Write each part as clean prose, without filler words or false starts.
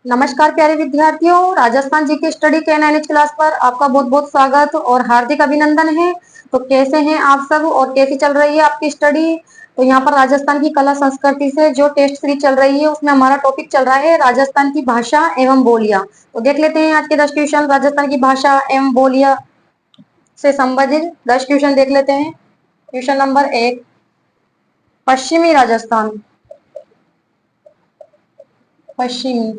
नमस्कार प्यारे विद्यार्थियों, राजस्थान जी के स्टडी के एनएनएच क्लास पर आपका बहुत बहुत स्वागत और हार्दिक अभिनंदन है। तो कैसे हैं आप सब और कैसी चल रही है आपकी स्टडी? तो यहाँ पर राजस्थान की कला संस्कृति से जो टेस्ट सीरीज चल रही है उसमें हमारा टॉपिक चल रहा है राजस्थान की भाषा एवं बोलियां। तो देख लेते हैं आज के 10 क्वेश्चन राजस्थान की भाषा एवं बोलियां से संबंधित 10 क्वेश्चन देख लेते हैं। क्वेश्चन नंबर 1, पश्चिमी राजस्थान। पश्चिमी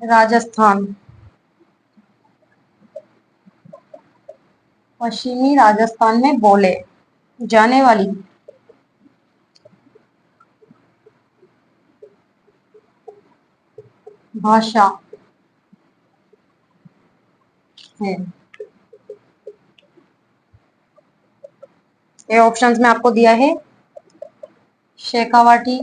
राजस्थान। पश्चिमी राजस्थान में बोले जाने वाली भाषा है। ये ऑप्शंस में आपको दिया है शेखावाटी,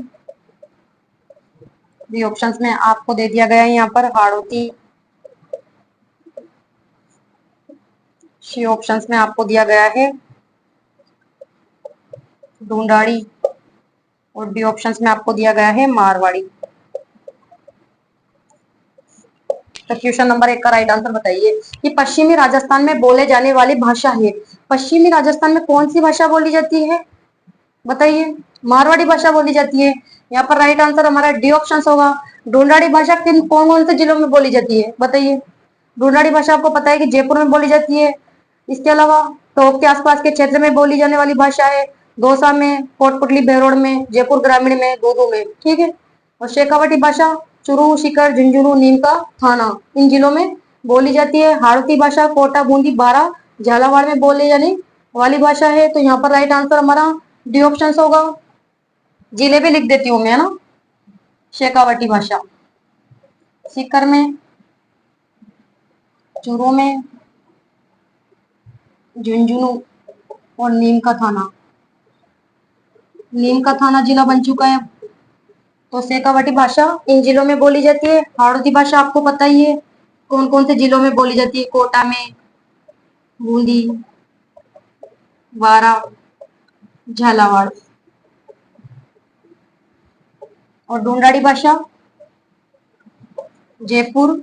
भी ऑप्शंस में आपको दे दिया गया है यहाँ पर हाड़ौती, सी ऑप्शंस में आपको दिया गया है ढूंढाड़ी और डी ऑप्शंस में आपको दिया गया है मारवाड़ी। तो क्वेश्चन नंबर 1 का राइट आंसर बताइए कि पश्चिमी राजस्थान में बोले जाने वाली भाषा है। पश्चिमी राजस्थान में कौन सी भाषा बोली जाती है बताइए? मारवाड़ी भाषा बोली जाती है। यहाँ पर राइट आंसर हमारा डी ऑप्शन होगा। ढूंढाड़ी भाषा किन कौन कौन से जिलों में बोली जाती है बताइए? ढूंढाड़ी भाषा आपको पता है कि जयपुर में बोली जाती है। इसके अलावा टोंक के आसपास के क्षेत्र में बोली जाने वाली भाषा है दौसा में, कोटपुतली बहरोड में, जयपुर ग्रामीण में, दूदू में। ठीक है। और शेखावाटी भाषा चुरू, सीकर, झुंझुनू, नीमका, थाना इन जिलों में बोली जाती है। हाड़ौती भाषा कोटा, बूंदी, बारा, झालावाड़ में बोले जाने वाली भाषा है। तो यहाँ पर राइट आंसर हमारा डी ऑप्शन होगा। जिले भी लिख देती हूँ मैं, है ना। शेखावाटी भाषा सीकर में, चूरू में, झुंझुनू और नीम का थाना। नीम का थाना जिला बन चुका है। तो शेखावाटी भाषा इन जिलों में बोली जाती है। हाड़ौती भाषा आपको पता ही है कौन कौन से जिलों में बोली जाती है, कोटा में, बूंदी, बारा, झालावाड़। और ढूंढाड़ी भाषा जयपुर,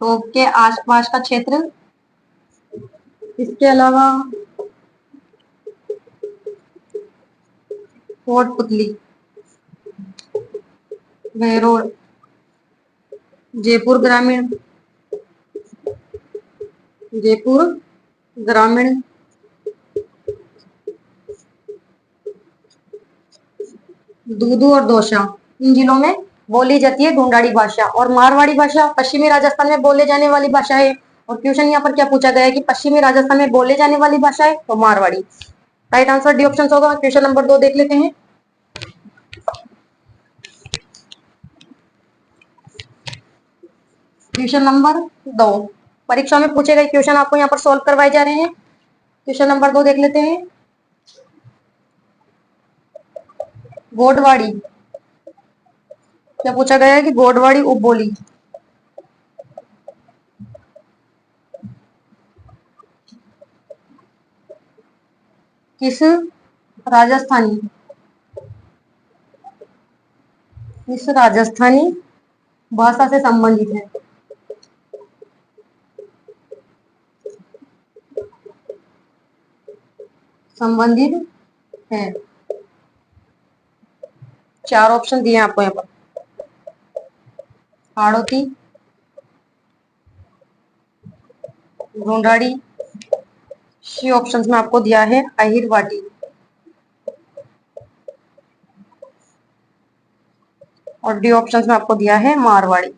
टोंक के आसपास का क्षेत्र। इसके अलावा कोटपुतली, बहरोड, जयपुर ग्रामीण, जयपुर ग्रामीण, दूदू और दौसा इन जिलों में बोली जाती है ढूंढाड़ी भाषा। और मारवाड़ी भाषा पश्चिमी राजस्थान में बोले जाने वाली भाषा है। और क्वेश्चन यहाँ पर क्या पूछा गया है कि पश्चिमी राजस्थान में बोले जाने वाली भाषा है तो Marwari. Right answer D option होगा। क्वेश्चन नंबर 2 देख लेते हैं। क्वेश्चन नंबर 2 परीक्षा में पूछे गए क्वेश्चन आपको यहाँ पर सॉल्व करवाए जा रहे हैं। क्वेश्चन नंबर 2 देख लेते हैं। गोडवाड़ी, क्या पूछा गया है कि गोडवाड़ी उपबोली किस राजस्थानी किस राजस्थानी भाषा से संबंधित है? संबंधित है। 4 ऑप्शन दिए आपको यहाँ पर हाड़ौती, ढूंढाड़ी, सी ऑप्शंस में आपको दिया है अहिरवाटी और डी ऑप्शंस में आपको दिया है मारवाड़ी।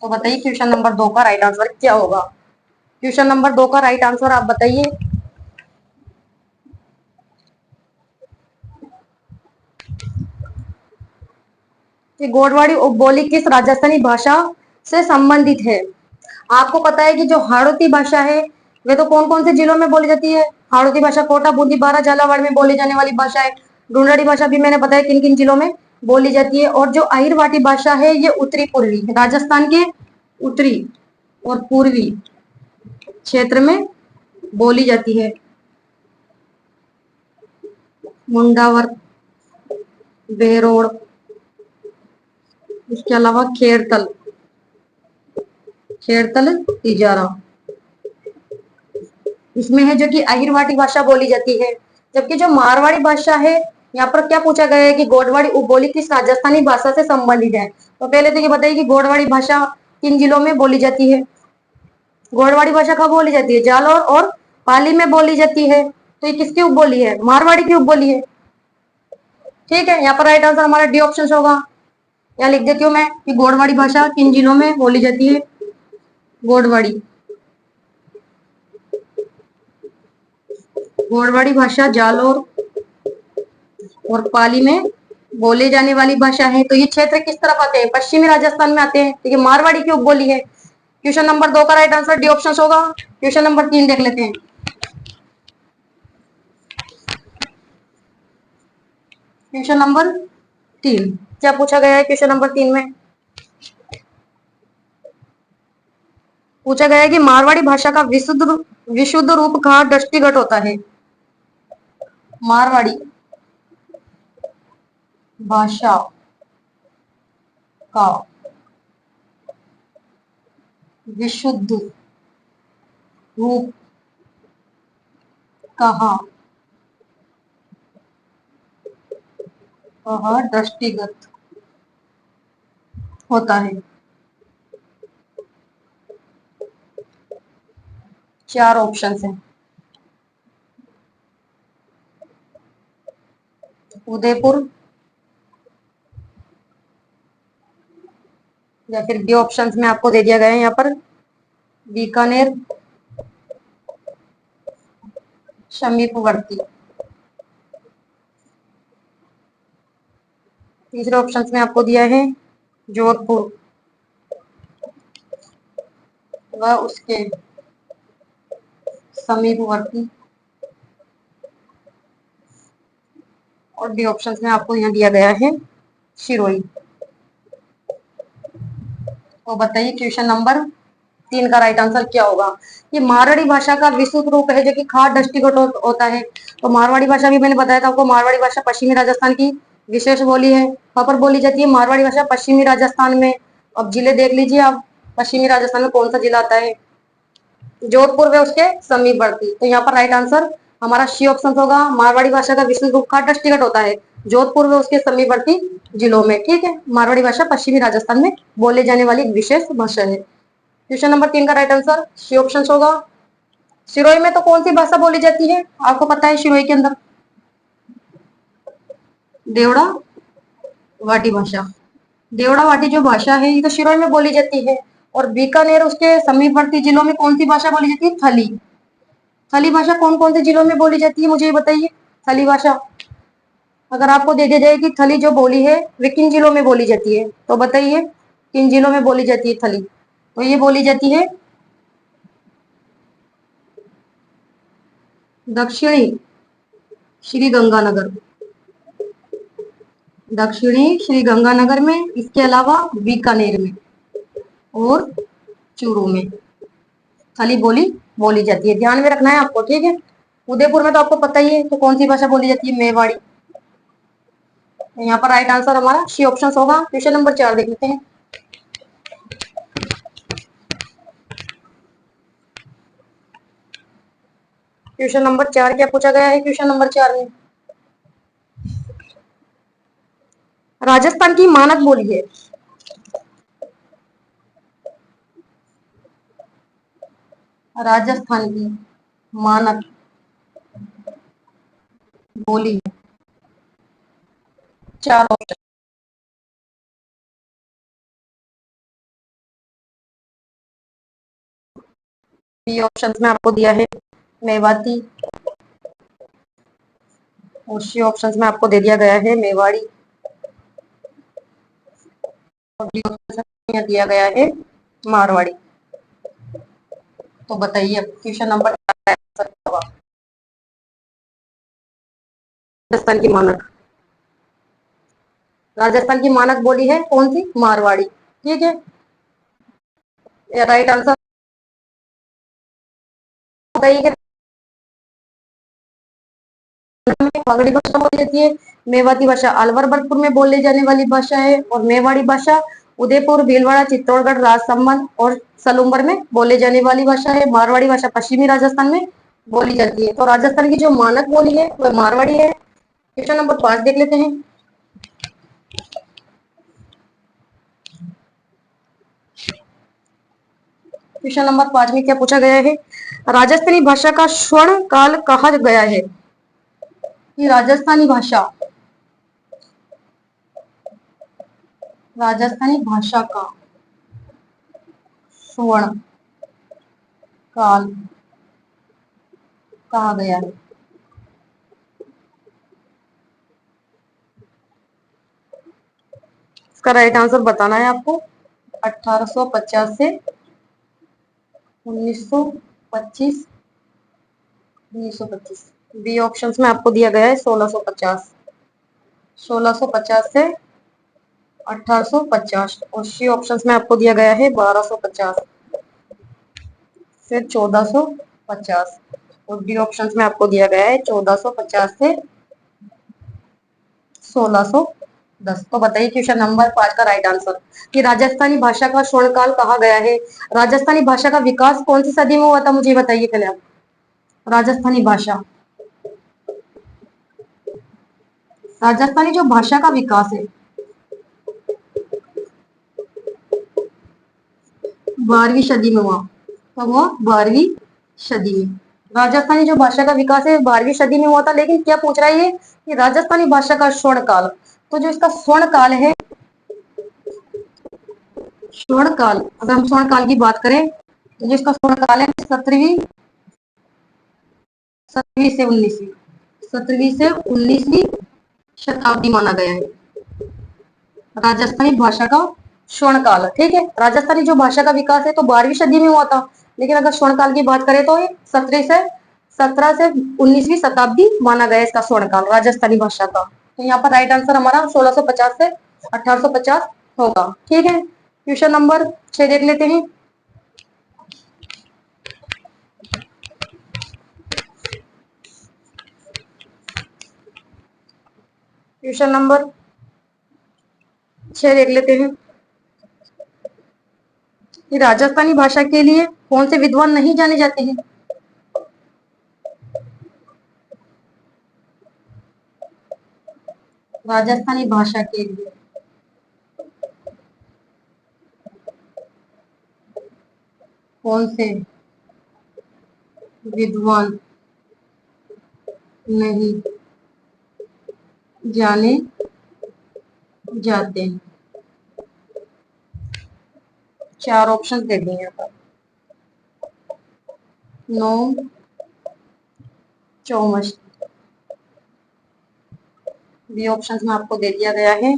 तो बताइए क्वेश्चन नंबर 2 का राइट आंसर क्या होगा? क्वेश्चन नंबर 2 का राइट आंसर आप बताइए। कि गोडवाड़ी उपबोली किस राजस्थानी भाषा से संबंधित है? आपको पता है कि जो हाड़ौती भाषा है वे तो कौन कौन से जिलों में बोली जाती है? हाड़ौती भाषा कोटा, बूंदी, बारा, झालावाड़ में बोली जाने वाली भाषा है। ढूंढाड़ी भाषा भी मैंने बताया किन किन जिलों में बोली जाती है। और जो अहिरवाटी भाषा है ये उत्तरी पूर्वी राजस्थान के उत्तरी और पूर्वी क्षेत्र में बोली जाती है। मुंडावर, बेरोड, इसके अलावा खेड़तल, खेड़तल तिजारा। इसमें है जो कि अहिरवाटी भाषा बोली जाती है। जबकि जो मारवाड़ी भाषा है, यहाँ पर क्या पूछा गया है कि गोडवाड़ी उपबोली किस राजस्थानी भाषा से संबंधित है। तो पहले तो ये बताइए कि गोडवाड़ी भाषा किन जिलों में बोली जाती है। गोडवाड़ी भाषा कब बोली जाती है? जालौर और पाली में बोली जाती है। तो ये किसकी उपबोली है? मारवाड़ी की उपबोली है। ठीक है, यहाँ पर राइट आंसर हमारा डी ऑप्शन होगा। यहाँ लिख देती हूँ मैं कि गोडवाड़ी भाषा किन जिलों में बोली जाती है। गोडवाड़ी, गोडवाड़ी भाषा जालौर और पाली में बोले जाने वाली भाषा है। तो ये क्षेत्र किस तरफ आते हैं? पश्चिमी राजस्थान में आते हैं। तो ये मारवाड़ी की उपबोली है। क्वेश्चन नंबर 2 का राइट आंसर डी ऑप्शन होगा। क्वेश्चन नंबर 3 देख लेते हैं। क्वेश्चन नंबर 3 क्या पूछा गया है? क्वेश्चन नंबर 3 में पूछा गया है कि मारवाड़ी भाषा का विशुद्ध रूप कहाँ दृष्टिगत होता है। मारवाड़ी भाषा का विशुद्ध रूप कहाँ कहाँ दृष्टिगत होता है। 4 ऑप्शन है। उदयपुर, या फिर बी ऑप्शन में आपको दे दिया गया है यहाँ पर बीकानेर, समीपवर्ती। तीसरे ऑप्शन में आपको दिया है जोधपुर व उसके समीपवर्ती। और डी ऑप्शन में आपको यहाँ दिया गया है सिरोही। तो बताइए क्वेश्चन नंबर 3 का राइट आंसर क्या होगा। ये मारवाड़ी भाषा का विस्तृत रूप है जो कि खाट दृष्टिगत होता है। तो मारवाड़ी भाषा भी मैंने बताया था आपको, मारवाड़ी भाषा पश्चिमी राजस्थान की विशेष बोली है। वहां पर बोली जाती है मारवाड़ी भाषा पश्चिमी राजस्थान में। अब जिले देख लीजिए आप, पश्चिमी राजस्थान में कौन सा जिला आता है? जोधपुर व उसके समीपवर्ती। तो यहाँ पर राइट आंसर हमारा सी ऑप्शन होगा। मारवाड़ी भाषा का विशेष रूप खाट दृष्टिगत होता है जोधपुर व उसके समीपवर्ती जिलों में। ठीक है, मारवाड़ी भाषा पश्चिमी राजस्थान में बोले जाने वाली एक विशेष भाषा है। क्वेश्चन नंबर 3 का राइट आंसर सी ऑप्शन होगा। सिरोही में तो कौन सी भाषा बोली जाती है? आपको पता है सिरोही के अंदर देवड़ा वाटी भाषा। देवड़ा वाटी जो भाषा है ये तो सिरोही में बोली जाती है। और बीकानेर उसके समीपवर्ती जिलों में कौन सी भाषा बोली जाती है? थली। थली भाषा कौन कौन से जिलों में बोली जाती है मुझे ये बताइए। थली भाषा अगर आपको दे दिया जाए कि थली जो बोली है वे किन जिलों में बोली जाती है, तो बताइए किन जिलों में बोली जाती है थली। तो ये बोली जाती है दक्षिणी श्री गंगानगर, दक्षिणी श्री गंगानगर में, इसके अलावा बीकानेर में और चूरू में थली बोली बोली जाती है। ध्यान में रखना है आपको, ठीक है। उदयपुर में तो आपको पता ही है तो कौन सी भाषा बोली जाती है? मेवाड़ी। तो यहाँ पर राइट आंसर हमारा सी ऑप्शन होगा। क्वेश्चन नंबर 4 देख लेते हैं। क्वेश्चन नंबर 4 क्या पूछा गया है? क्वेश्चन नंबर 4 में राजस्थान की मानक बोली है। राजस्थान की मानक बोली है। 4 ऑप्शन। बी ऑप्शन में आपको दिया है मेवाती और सी ऑप्शन में आपको दे दिया गया है मेवाड़ी और डी ऑप्शन में दिया गया है मारवाड़ी। तो बताइए अब क्वेश्चन नंबर राजस्थान की मानक, राजस्थान की मानक बोली है कौन सी? मारवाड़ी। ठीक है, राइट आंसर बताइए पगड़ी भाषा बोली जाती है। मेवाती भाषा अलवर बरतपुर में बोली जाने वाली भाषा है। और मेवाड़ी भाषा उदयपुर, भीलवाड़ा, चित्तौड़गढ़, राजसमंद और सलूम्बर में बोले जाने वाली भाषा है। मारवाड़ी भाषा पश्चिमी राजस्थान में बोली जाती है। तो राजस्थान की जो मानक बोली है वह मारवाड़ी है। क्वेश्चन नंबर 5 देख लेते हैं। क्वेश्चन नंबर 5 में क्या पूछा गया है? राजस्थानी भाषा का स्वर्ण काल कहा गया है? कि राजस्थानी भाषा का स्वर्ण काल कहा गया है। इसका राइट आंसर बताना है आपको। 1850 से 1925। 1925 बी ऑप्शंस में आपको दिया गया है 1650। 1650 से 1850 और सी ऑप्शंस में आपको दिया गया है 1250 से 1450 और डी ऑप्शंस में आपको दिया गया है 1450 से 1610। तो बताइए क्वेश्चन नंबर 5 का राइट आंसर कि राजस्थानी भाषा का स्वर्णकाल कहा गया है। राजस्थानी भाषा का विकास कौन सी सदी में हुआ था, मुझे बताइए पहले आप। राजस्थानी भाषा, राजस्थानी जो भाषा का विकास है 12वीं सदी में हुआ। कब हुआ? 12वीं सदी में। राजस्थानी जो भाषा का विकास है 12वीं सदी में हुआ था। लेकिन क्या पूछ रहा है ये कि राजस्थानी भाषा का स्वर्ण काल। तो जो इसका स्वर्ण काल है, स्वर्ण काल, अगर हम स्वर्ण काल की बात करें तो जो इसका स्वर्ण काल है 17वीं से 19वीं, 17वीं से 19वीं शताब्दी माना गया है राजस्थानी भाषा का स्वर्ण काल। ठीक है, राजस्थानी जो भाषा का विकास है तो 12वीं सदी में हुआ था। लेकिन अगर स्वर्ण काल की बात करें तो ये 17 से 19वीं शताब्दी माना गया इसका स्वर्ण काल राजस्थानी भाषा का। तो यहाँ पर राइट आंसर हमारा 1650 से 1850 होगा। ठीक है, क्वेश्चन नंबर 6 देख लेते हैं। क्वेश्चन नंबर 6 देख लेते हैं कि राजस्थानी भाषा के लिए कौन से विद्वान नहीं जाने जाते हैं? राजस्थानी भाषा के लिए कौन से विद्वान नहीं जाने जाते हैं? चार ऑप्शन दे दिए यहाँ पर। नोम चौमस, बी ऑप्शन में आपको दे दिया गया है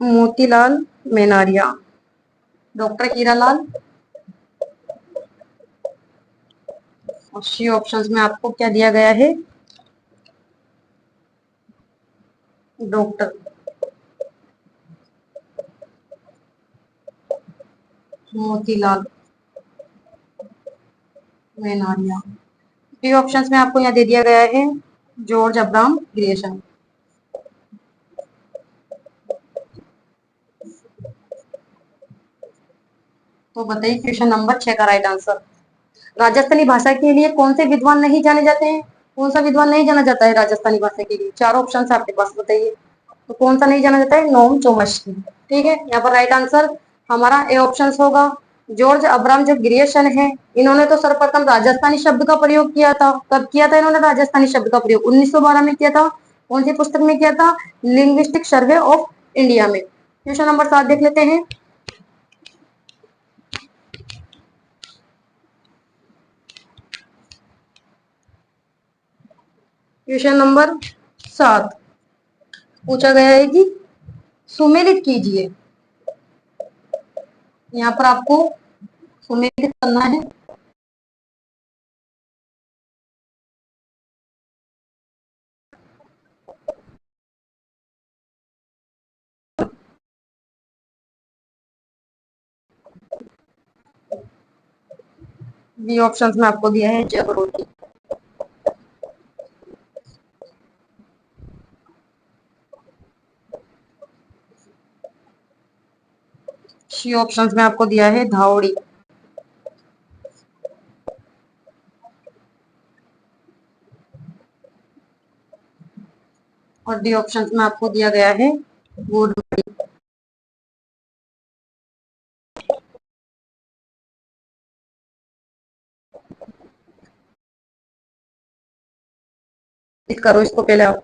मोतीलाल मेनारिया, डॉक्टर हीरालाल। और सी ऑप्शन में आपको क्या दिया गया है? Doctor Motilal Menaria. D options में आपको यहाँ दे दिया गया है जॉर्ज अब्राहम ग्रियर्सन। तो बताइए क्वेश्चन नंबर 6 का राइट आंसर। राजस्थानी भाषा के लिए कौन से विद्वान नहीं जाने जाते हैं? कौन सा विद्वान नहीं जाना जाता है राजस्थानी भाषा के लिए? चार ऑप्शन है आपके पास, बताइए। तो कौन सा नहीं जाना जाता है? नोम चोमस्की। ठीक है, यहाँ पर राइट आंसर हमारा ए ऑप्शन होगा। जॉर्ज अब्राहम जो ग्रियर्सन है, इन्होंने तो सर्वप्रथम राजस्थानी शब्द का प्रयोग किया था। कब किया था इन्होंने राजस्थानी शब्द का प्रयोग? 1912 में किया था। कौन सी पुस्तक में किया था? लिंग्विस्टिक सर्वे ऑफ इंडिया में। क्वेश्चन नंबर 7 देख लेते हैं। क्वेश्चन नंबर 7 पूछा गया है कि सुमेलित कीजिए। यहाँ पर आपको सुमेलित करना है। बी ऑप्शन में आपको दिया है जगरोटी। सी ऑप्शन में आपको दिया है धावड़ी। और डी ऑप्शन में आपको दिया गया है गोडवड़ी। करो इसको पहले आप।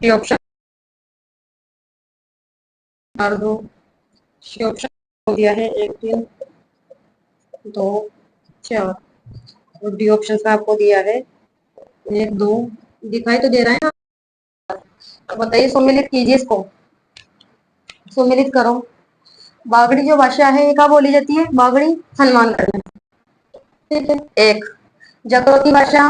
डी ऑप्शन मार दो। सी ऑप्शन हो गया है 1 3 2 4। और डी ऑप्शन में आपको दिया है 1 2। दिखाई तो दे रहा है ना? तो बताइए, सम्मिलित कीजिए इसको, सम्मिलित करो। बागड़ी जो भाषा है ये कहाँ बोली जाती है? बागड़ी हनुमानगढ़ में। ठीक है। एक जगरोती भाषा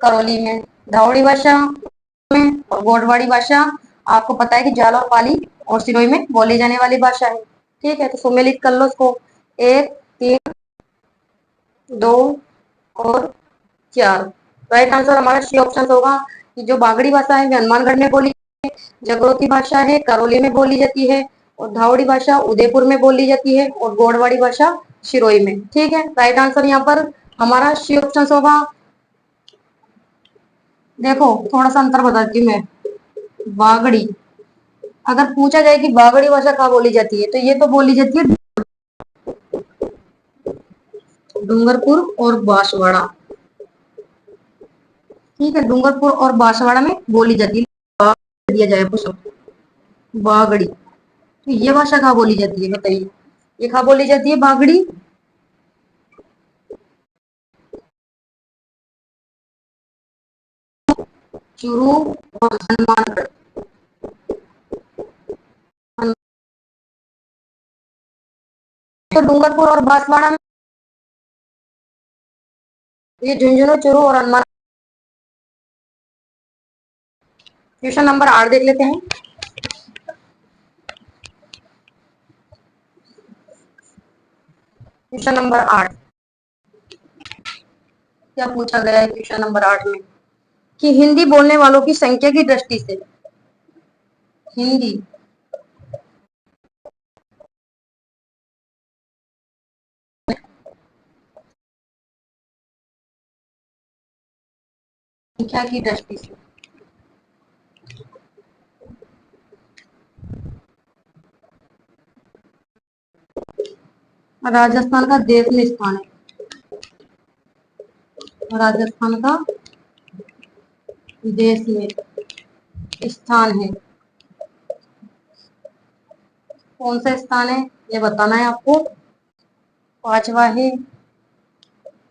करौली में, धावड़ी भाषा में, और गोडवाड़ी भाषा आपको पता है कि जाल और पाली और सिरोही में बोली जाने वाली भाषा है। ठीक है, तो सम्मिलित कर लो इसको। 1 3 2 और 4। राइट आंसर हमारा सी ऑप्शन होगा कि जो बागड़ी भाषा है वे हनुमानगढ़ में बोली, जगरोती भाषा है करौली में बोली जाती है, और धावड़ी भाषा उदयपुर में बोली जाती है, और गोडवाड़ी भाषा सिरोही में। ठीक है, राइट आंसर यहाँ पर हमारा सी ऑप्शन होगा। देखो थोड़ा सा अंतर बताती हूँ मैं। बागड़ी, अगर पूछा जाए कि बागड़ी भाषा कहाँ बोली जाती है, तो ये तो बोली जाती है डूंगरपुर और बांसवाड़ा। ठीक है, डूंगरपुर और बांसवाड़ा में बोली जाती है। दिया जाए आपको सब बागड़ी, तो ये भाषा कहाँ बोली जाती है बताइए? ये कहाँ बोली जाती है बागड़ी? चूरू और हनुमानगढ़। तो डूंगरपुर और बांसवाड़ा में, ये झुंझुनू चूरू और हनुमान। क्वेश्चन नंबर 8 देख लेते हैं। क्वेश्चन नंबर 8 क्या पूछा गया है क्वेश्चन नंबर 8 में? कि हिंदी बोलने वालों की संख्या की दृष्टि से, हिंदी संख्या की दृष्टि से राजस्थान का देश में स्थान है। राजस्थान का देश में स्थान है। कौन सा स्थान है ये बताना है आपको। पांचवा है,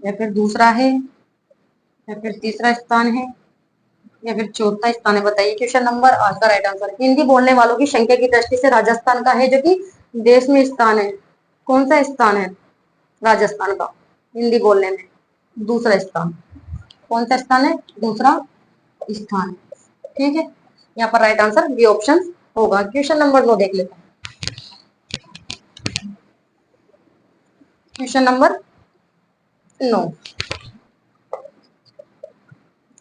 या फिर दूसरा है, या फिर तीसरा स्थान है, या फिर चौथा स्थान है? बताइए क्वेश्चन नंबर 8 का राइट आंसर। हिंदी बोलने वालों की संख्या की दृष्टि से राजस्थान का है जो कि देश में स्थान है। कौन सा स्थान है राजस्थान का हिंदी बोलने में? दूसरा स्थान। कौन सा स्थान है? दूसरा स्थान। ठीक है, यहाँ पर राइट आंसर बी ऑप्शन होगा। क्वेश्चन नंबर 9 देख लेते हैं। क्वेश्चन नंबर 9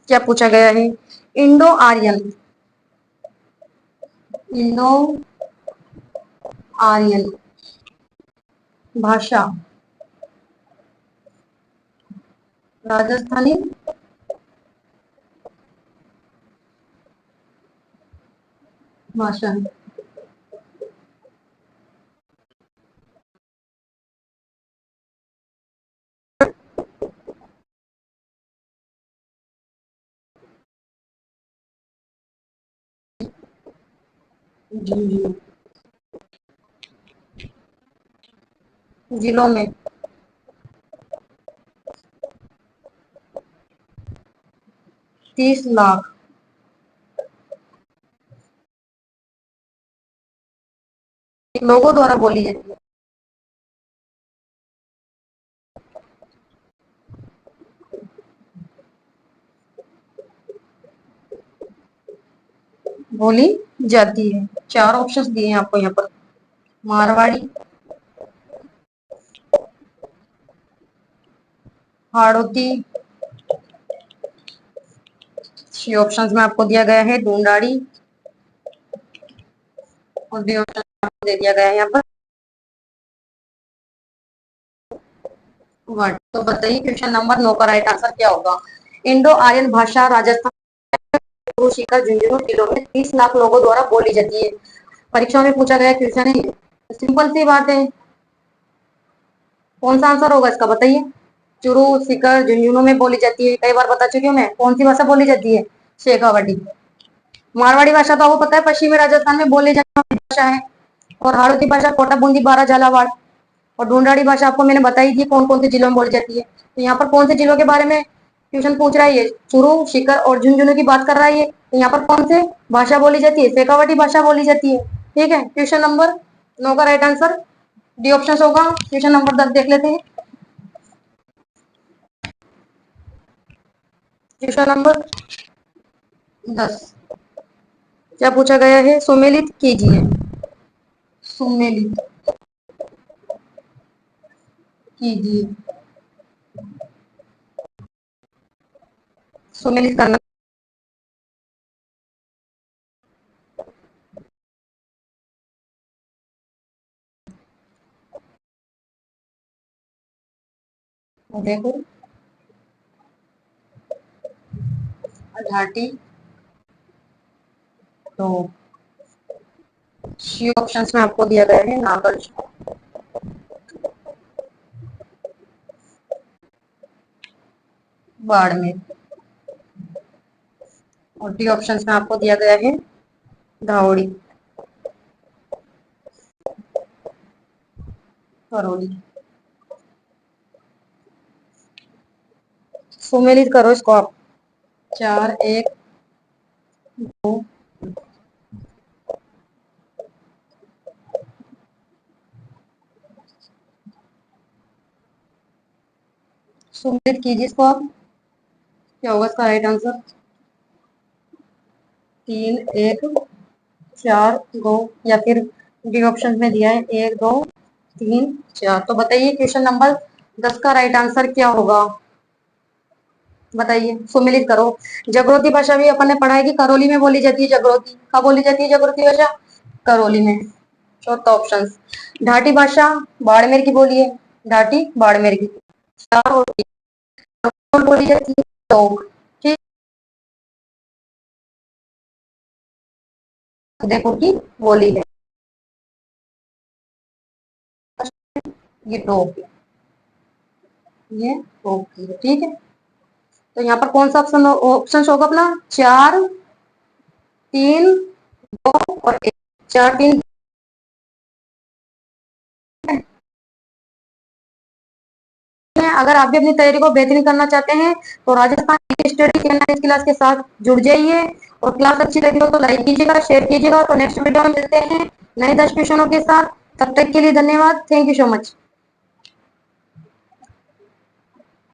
क्या पूछा गया है? इंडो आर्यन, इंडो आर्यन भाषा राजस्थानी भाषा है। जी, जिलों में 30 लाख लोगों द्वारा बोली जाती है। बोली जाती है। 4 ऑप्शंस दिए हैं आपको यहाँ पर। मारवाड़ी, हाड़ौती। सी ऑप्शंस में आपको दिया गया है ढूंढाड़ी, और डी ऑप्शन आपको दे दिया गया है यहाँ पर वर्ड। तो बताइए क्वेश्चन नंबर 9 का राइट आंसर क्या होगा। इंडो आर्यन भाषा राजस्थान शिखर झुंझुनू जिलों में 30 लाख लोगों द्वारा बोली जाती है। परीक्षा में पूछा गया क्वेश्चन है, सिंपल सी बात है। कौन सा आंसर होगा इसका बताइए। चुरू सीकर झुंझुनू में बोली जाती है, कई बार बता चुकी हूँ मैं। कौन सी भाषा बोली जाती है? शेखावाटी। मारवाड़ी भाषा तो आपको पता है पश्चिमी राजस्थान में बोली जाने वाली भाषा है। और हाड़ौती भाषा कोटा बूंदी बारह झालावाड़। और ढूंढाड़ी भाषा आपको मैंने बताई थी कौन कौन से जिलों में बोली जाती है। तो यहाँ पर कौन से जिलों के बारे में क्वेश्चन पूछ रहा है? ये चुरू सीकर और झुंझुनू की बात कर रहा है ये। तो यहाँ पर कौन से भाषा बोली जाती है? शेखावाटी भाषा बोली जाती है। ठीक है, क्वेश्चन नंबर 9 का राइट आंसर डी ऑप्शन होगा। क्वेश्चन नंबर 10 देख लेते हैं। क्वेश्चन नंबर 10 क्या पूछा गया है? सुमेलित कीजिए। सुमेलित कीजिए। सुमेलित करना। देखो, घाटी। तो सी ऑप्शंस में आपको दिया गया है नागार्जुन, बाड़मेर। और डी ऑप्शंस में आपको दिया गया है धावड़ी, करौली। सुमेलित करो इसको आप। 4 1 2। सुमेलित कीजिए इसको आप। क्या होगा इसका राइट आंसर? 3 1 4 2, या फिर डी ऑप्शन में दिया है 1 2 3 4। तो बताइए क्वेश्चन नंबर 10 का राइट आंसर क्या होगा? बताइए, सुमिलित करो। जागृति भाषा भी अपन ने पढ़ा है कि करौली में बोली जाती है। जागृति कहाँ बोली जाती है? जागृति भाषा करौली में। चौथा ऑप्शन। ढाटी भाषा बाड़मेर की बोली है, ढाटी बाड़मेर की। बोली जाती है लोग। ठीक, उदयपुर की बोली है ये टोक, ये टोक की है। ठीक है, तो यहाँ पर कौन सा ऑप्शन ऑप्शन होगा अपना? 4 3 2 और 1। 4 3। अगर आप भी अपनी तैयारी को बेहतरीन करना चाहते हैं तो राजस्थान स्टडी इस क्लास के साथ जुड़ जाइए। और क्लास अच्छी लगी हो तो लाइक कीजिएगा, शेयर कीजिएगा। तो नेक्स्ट वीडियो में मिलते हैं नए 10 क्वेश्चनों के साथ। तब तक के लिए धन्यवाद। Thank you so much.